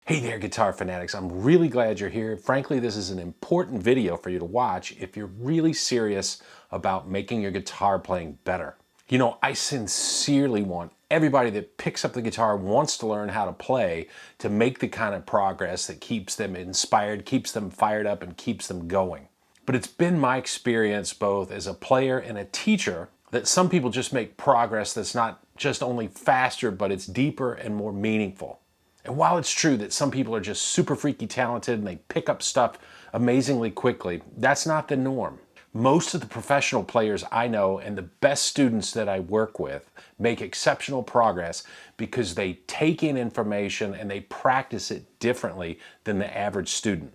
Hey there, guitar fanatics. I'm really glad you're here. Frankly, this is an important video for you to watch if you're really serious about making your guitar playing better. You know, I sincerely want everybody that picks up the guitar, wants to learn how to play, to make the kind of progress that keeps them inspired, keeps them fired up, and keeps them going. But it's been my experience both as a player and a teacher that some people just make progress that's not just only faster, but it's deeper and more meaningful. And while it's true that some people are just super freaky talented and they pick up stuff amazingly quickly, that's not the norm. Most of the professional players I know and the best students that I work with make exceptional progress because they take in information and they practice it differently than the average student.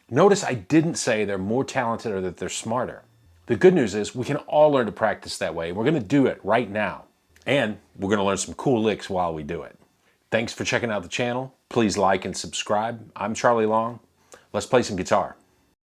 Notice I didn't say they're more talented or that they're smarter. The good news is we can all learn to practice that way. We're going to do it right now. And we're going to learn some cool licks while we do it. Thanks for checking out the channel. Please like and subscribe. I'm Charlie Long. Let's play some guitar.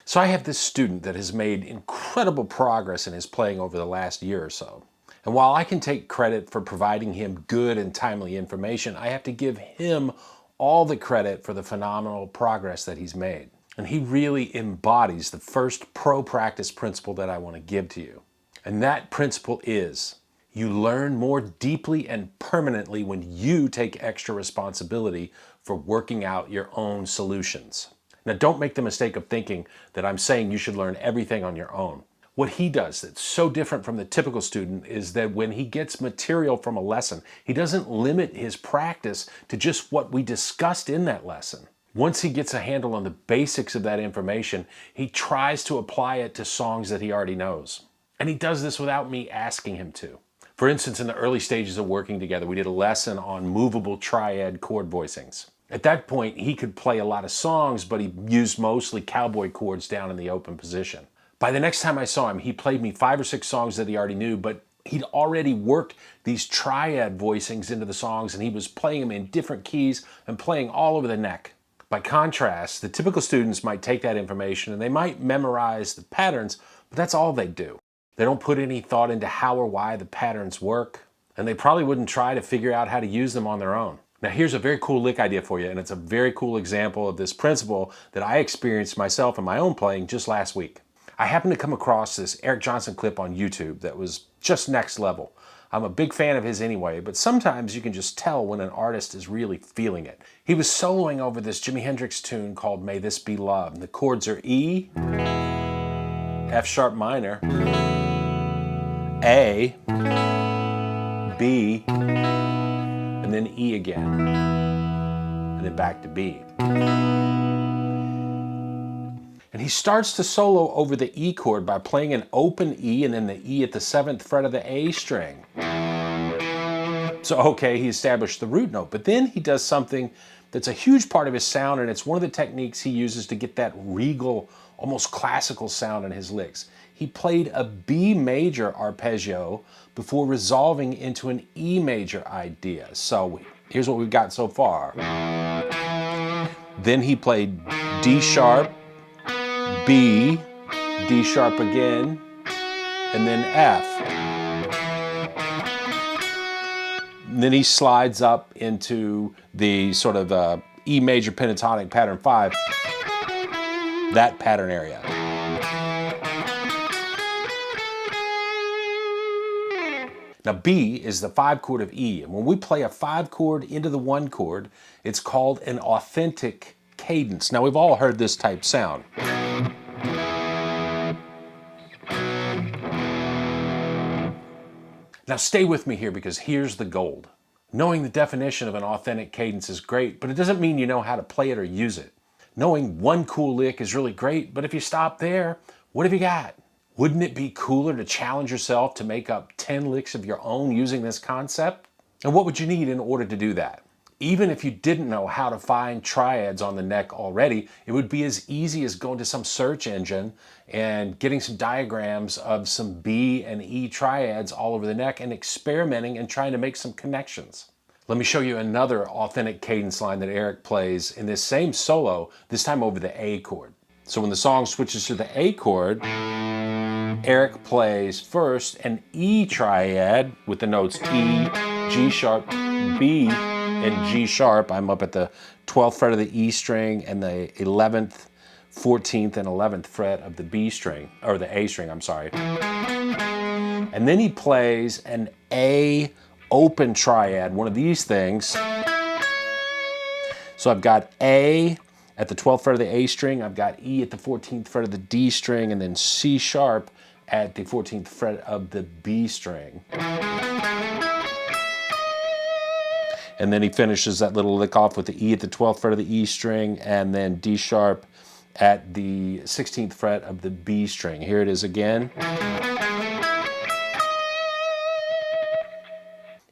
So I have this student that has made incredible progress in his playing over the last year or so. And while I can take credit for providing him good and timely information, I have to give him all the credit for the phenomenal progress that he's made. And he really embodies the first pro practice principle that I want to give to you. And that principle is: you learn more deeply and permanently when you take extra responsibility for working out your own solutions. Now, don't make the mistake of thinking that I'm saying you should learn everything on your own. What he does that's so different from the typical student is that when he gets material from a lesson, he doesn't limit his practice to just what we discussed in that lesson. Once he gets a handle on the basics of that information, he tries to apply it to songs that he already knows. And he does this without me asking him to. For instance, in the early stages of working together, we did a lesson on movable triad chord voicings. At that point, he could play a lot of songs, but he used mostly cowboy chords down in the open position. By the next time I saw him, he played me 5 or 6 songs that he already knew, but he'd already worked these triad voicings into the songs, and he was playing them in different keys and playing all over the neck. By contrast, the typical students might take that information and they might memorize the patterns, but that's all they do. They don't put any thought into how or why the patterns work, and they probably wouldn't try to figure out how to use them on their own. Now here's a very cool lick idea for you, and it's a very cool example of this principle that I experienced myself in my own playing just last week. I happened to come across this Eric Johnson clip on YouTube that was just next level. I'm a big fan of his anyway, but sometimes you can just tell when an artist is really feeling it. He was soloing over this Jimi Hendrix tune called May This Be Love, and the chords are E, F sharp minor, A, B, and then E again, and then back to B. And he starts to solo over the E chord by playing an open E and then the E at the 7th fret of the A string. So okay, he established the root note, but then he does something that's a huge part of his sound, and it's one of the techniques he uses to get that regal, almost classical sound in his licks. He played a B major arpeggio before resolving into an E major idea. So here's what we've got so far. Then he played D sharp, B, D sharp again, and then F. And then he slides up into the sort of E major pentatonic pattern 5, that pattern area. Now B is the 5 chord of E, and when we play a 5 chord into the 1 chord, it's called an authentic cadence. Now we've all heard this type sound. Now stay with me here, because here's the gold. Knowing the definition of an authentic cadence is great, but it doesn't mean you know how to play it or use it. Knowing one cool lick is really great, but if you stop there, what have you got? Wouldn't it be cooler to challenge yourself to make up 10 licks of your own using this concept? And what would you need in order to do that? Even if you didn't know how to find triads on the neck already, it would be as easy as going to some search engine and getting some diagrams of some B and E triads all over the neck and experimenting and trying to make some connections. Let me show you another authentic cadence line that Eric plays in this same solo, this time over the A chord. So when the song switches to the A chord, Eric plays first an E triad with the notes E, G sharp, B, in G sharp. I'm up at the 12th fret of the E string and the 11th, 14th, and 11th fret of the B string, or the A string, I'm sorry. And then he plays an A open triad, one of these things. So I've got A at the 12th fret of the A string, I've got E at the 14th fret of the D string, and then C sharp at the 14th fret of the B string. And then he finishes that little lick off with the E at the 12th fret of the E string, and then D sharp at the 16th fret of the B string. Here it is again.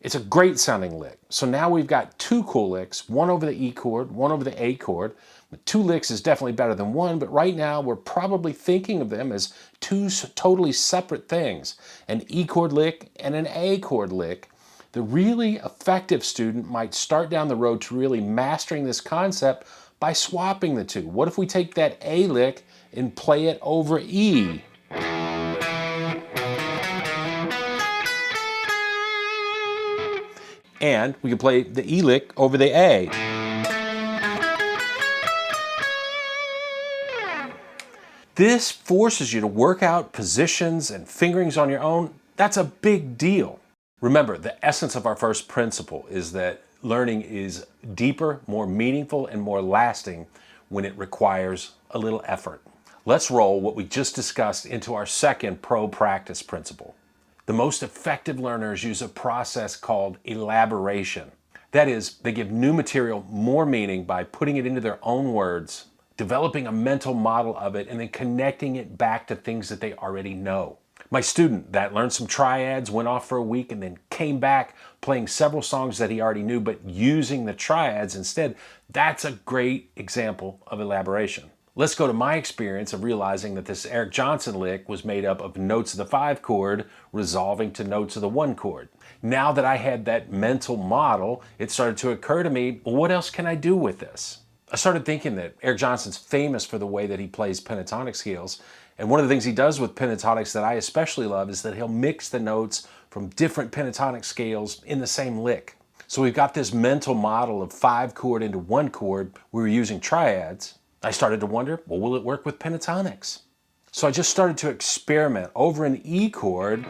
It's a great sounding lick. So now we've got two cool licks, one over the E chord, one over the A chord. Two licks is definitely better than one, but right now we're probably thinking of them as two totally separate things, an E chord lick and an A chord lick. The really effective student might start down the road to really mastering this concept by swapping the two. What if we take that A lick and play it over E? And we can play the E lick over the A. This forces you to work out positions and fingerings on your own. That's a big deal. Remember, the essence of our first principle is that learning is deeper, more meaningful, and more lasting when it requires a little effort. Let's roll what we just discussed into our second practice principle. The most effective learners use a process called elaboration. That is, they give new material more meaning by putting it into their own words, developing a mental model of it, and then connecting it back to things that they already know. My student that learned some triads, went off for a week, and then came back playing several songs that he already knew, but using the triads instead. That's a great example of elaboration. Let's go to my experience of realizing that this Eric Johnson lick was made up of notes of the 5 chord resolving to notes of the 1 chord. Now that I had that mental model, it started to occur to me, well, what else can I do with this? I started thinking that Eric Johnson's famous for the way that he plays pentatonic scales. And one of the things he does with pentatonics that I especially love is that he'll mix the notes from different pentatonic scales in the same lick. So we've got this mental model of 5 chord into 1 chord. We were using triads. I started to wonder, well, will it work with pentatonics? So I just started to experiment. Over an E chord,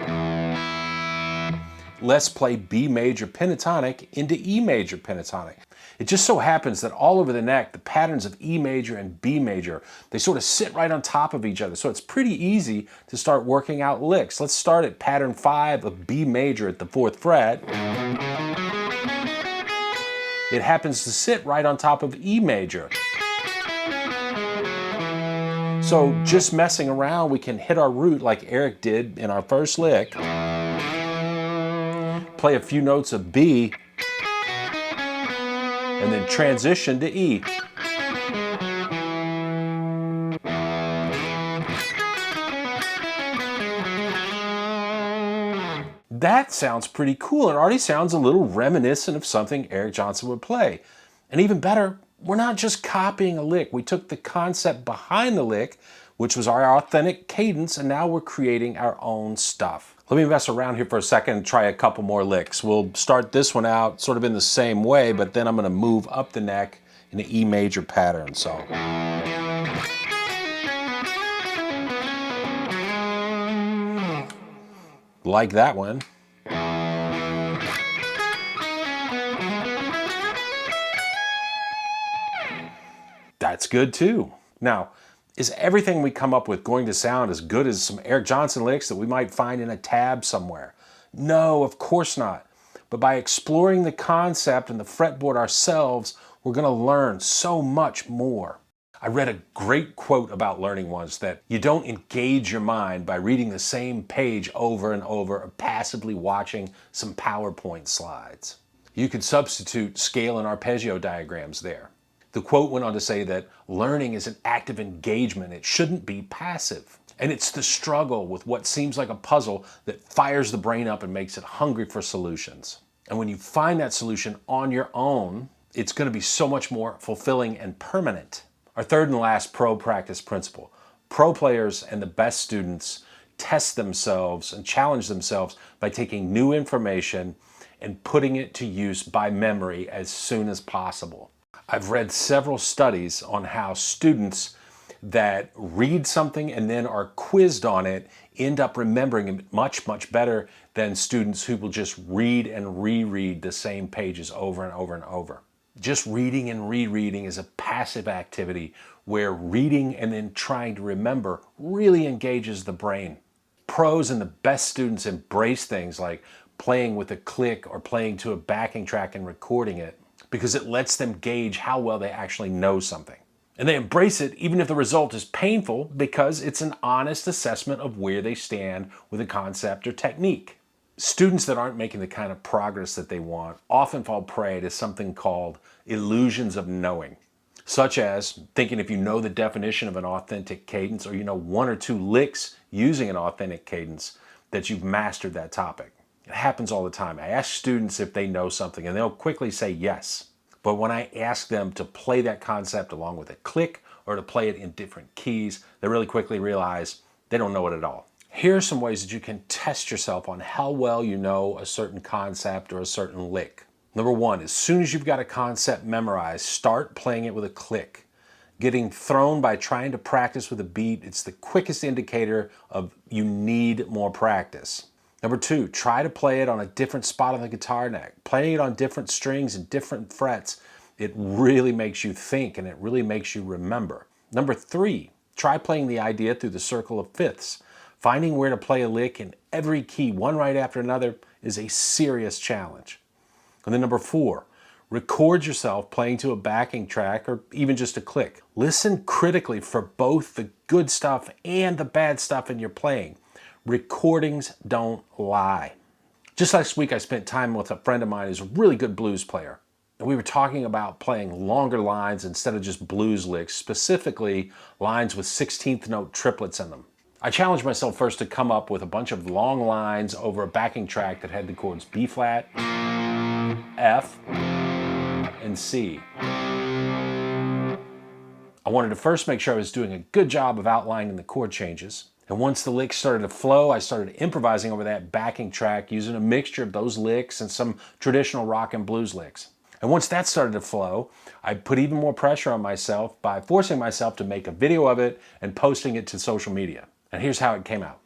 let's play B major pentatonic into E major pentatonic. It just so happens that all over the neck, the patterns of E major and B major, they sort of sit right on top of each other. So it's pretty easy to start working out licks. Let's start at pattern 5 of B major at the 4th fret. It happens to sit right on top of E major. So just messing around, we can hit our root like Eric did in our first lick, play a few notes of B, and then transition to E. That sounds pretty cool and already sounds a little reminiscent of something Eric Johnson would play. And even better, we're not just copying a lick. We took the concept behind the lick, which was our authentic cadence, and now we're creating our own stuff. Let me mess around here for a second and try a couple more licks. We'll start this one out sort of in the same way, but then I'm going to move up the neck in the E major pattern. So like that one. That's good too. Now, is everything we come up with going to sound as good as some Eric Johnson licks that we might find in a tab somewhere? No, of course not. But by exploring the concept and the fretboard ourselves, we're going to learn so much more. I read a great quote about learning once, that you don't engage your mind by reading the same page over and over or passively watching some PowerPoint slides. You could substitute scale and arpeggio diagrams there. The quote went on to say that learning is an active engagement. It shouldn't be passive. And it's the struggle with what seems like a puzzle that fires the brain up and makes it hungry for solutions. And when you find that solution on your own, it's going to be so much more fulfilling and permanent. Our third and last practice principle. Pro players and the best students test themselves and challenge themselves by taking new information and putting it to use by memory as soon as possible. I've read several studies on how students that read something and then are quizzed on it end up remembering it much, much better than students who will just read and reread the same pages over and over and over. Just reading and rereading is a passive activity where reading and then trying to remember really engages the brain. Pros and the best students embrace things like playing with a click or playing to a backing track and recording it because it lets them gauge how well they actually know something. And they embrace it even if the result is painful because it's an honest assessment of where they stand with a concept or technique. Students that aren't making the kind of progress that they want often fall prey to something called illusions of knowing, such as thinking if you know the definition of an authentic cadence or you know one or two licks using an authentic cadence that you've mastered that topic. It happens all the time. I ask students if they know something and they'll quickly say yes. But when I ask them to play that concept along with a click or to play it in different keys, they really quickly realize they don't know it at all. Here are some ways that you can test yourself on how well you know a certain concept or a certain lick. Number one, as soon as you've got a concept memorized, start playing it with a click. Getting thrown by trying to practice with a beat, it's the quickest indicator of you need more practice. Number two, try to play it on a different spot on the guitar neck. Playing it on different strings and different frets, it really makes you think and it really makes you remember. Number three, try playing the idea through the circle of fifths. Finding where to play a lick in every key, one right after another, is a serious challenge. And then number four, record yourself playing to a backing track or even just a click. Listen critically for both the good stuff and the bad stuff in your playing. Recordings don't lie. Just last week I spent time with a friend of mine who's a really good blues player. And we were talking about playing longer lines instead of just blues licks, specifically lines with 16th note triplets in them. I challenged myself first to come up with a bunch of long lines over a backing track that had the chords B flat, F, and C. I wanted to first make sure I was doing a good job of outlining the chord changes. And once the licks started to flow, I started improvising over that backing track using a mixture of those licks and some traditional rock and blues licks. And once that started to flow, I put even more pressure on myself by forcing myself to make a video of it and posting it to social media. And here's how it came out.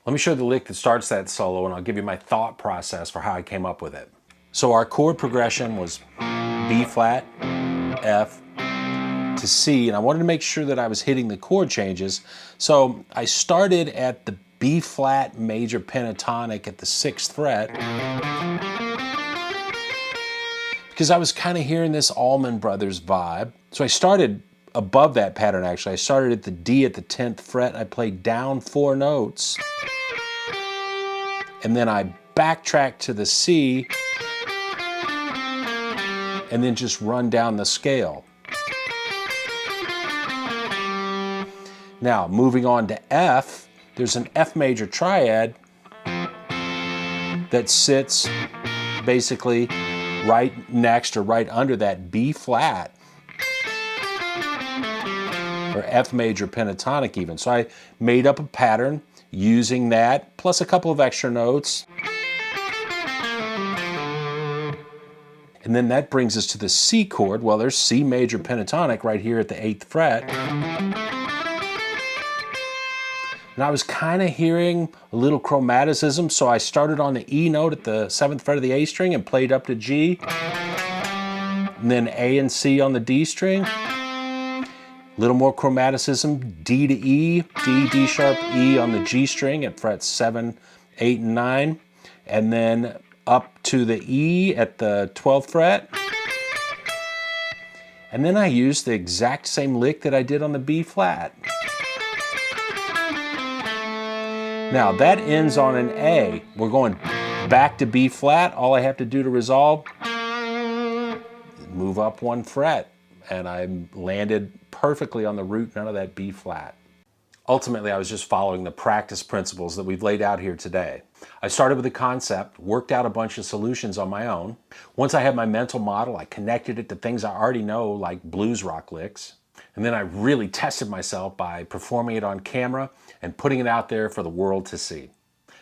Let me show you the lick that starts that solo and I'll give you my thought process for how I came up with it. So our chord progression was B flat, F to C, and I wanted to make sure that I was hitting the chord changes. So I started at the B flat major pentatonic at the 6th fret because I was kind of hearing this Allman Brothers vibe. So I started above that pattern actually. I started at the D at the 10th fret. I played down 4 notes. And then I backtrack to the C and then just run down the scale. Now, moving on to F, there's an F major triad that sits basically right next or right under that B flat or F major pentatonic even. So I made up a pattern using that, plus a couple of extra notes. And then that brings us to the C chord. Well, there's C major pentatonic right here at the 8th fret. And I was kind of hearing a little chromaticism, so I started on the E note at the 7th fret of the A string and played up to G. And then A and C on the D string. Little more chromaticism, D to E, D sharp, E on the G string at frets 7, 8, and 9. And then up to the E at the 12th fret. And then I use the exact same lick that I did on the B flat. Now that ends on an A. We're going back to B flat. All I have to do to resolve, move up 1 fret. And I landed perfectly on the root note of that B flat. Ultimately, I was just following the practice principles that we've laid out here today. I started with a concept, worked out a bunch of solutions on my own. Once I had my mental model, I connected it to things I already know, like blues rock licks. And then I really tested myself by performing it on camera and putting it out there for the world to see.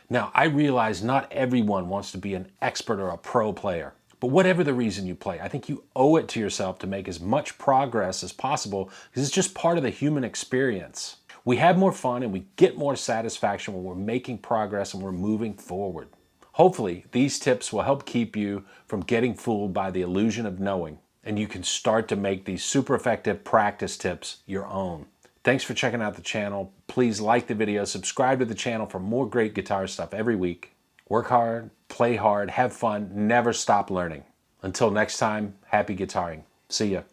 Now, I realize not everyone wants to be an expert or a pro player. But whatever the reason you play, I think you owe it to yourself to make as much progress as possible because it's just part of the human experience. We have more fun and we get more satisfaction when we're making progress and we're moving forward. Hopefully, these tips will help keep you from getting fooled by the illusion of knowing, and you can start to make these super effective practice tips your own. Thanks for checking out the channel. Please like the video, subscribe to the channel for more great guitar stuff every week. Work hard, play hard, have fun, never stop learning. Until next time, happy guitaring. See ya.